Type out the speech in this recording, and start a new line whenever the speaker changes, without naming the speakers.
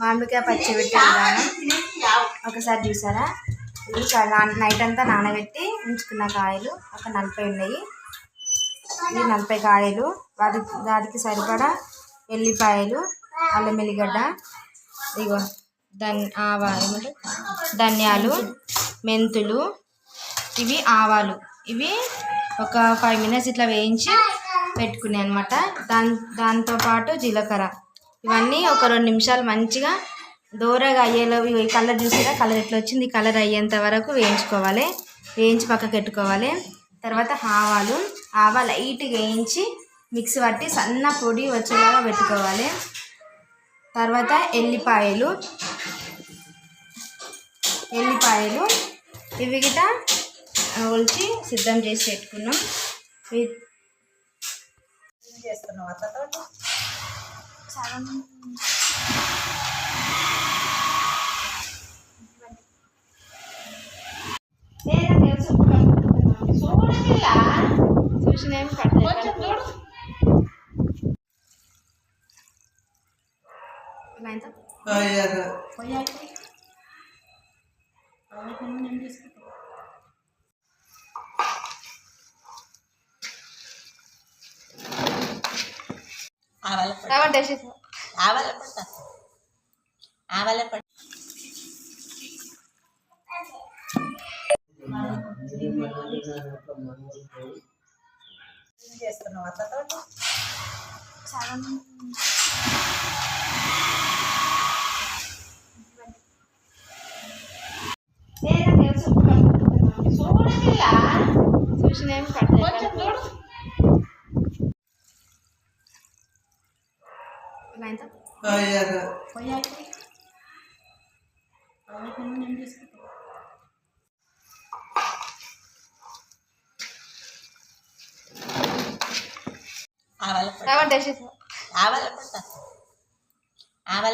మామిడికాయ పచ్చి పెట్టే విధానం ఒకసారి చూసారా. ఇది నైట్ అంతా నానబెట్టి ఉంచుకున్న కాయలు ఒక 40 ఉన్నాయి. ఇవి 40 కాయలు. వాటికి సరిపడా ఎల్లిపాయలు, అల్లం ఎల్లిగడ్డ, ఇగో ఏమంటే ధనియాలు, మెంతులు, ఇవి ఆవాలు. ఇవి ఒక 5 minutes ఇట్లా వేయించి పెట్టుకున్నాయి అనమాట. దాంతోపాటు జీలకర్ర. ఇవన్నీ ఒక 2 నిమిషాలు మంచిగా దూరగా అయ్యేలో కలర్ చూసిరా, కలర్ ఎట్లా వచ్చింది, కలర్ అయ్యేంత వరకు వేయించుకోవాలి. వేయించి పక్కకు పెట్టుకోవాలి. తర్వాత ఆవాలు లైట్గా వేయించి మిక్సీ పట్టి సన్న పొడి వచ్చేలాగా పెట్టుకోవాలి. తర్వాత ఎల్లిపాయలు ఇవి గిట ఒలిచి సిద్ధం చేసి పెట్టుకున్నాం. చూసినేమి చేస్తున్నావు అట్లతో చాలా చూసినేమి ఆవాల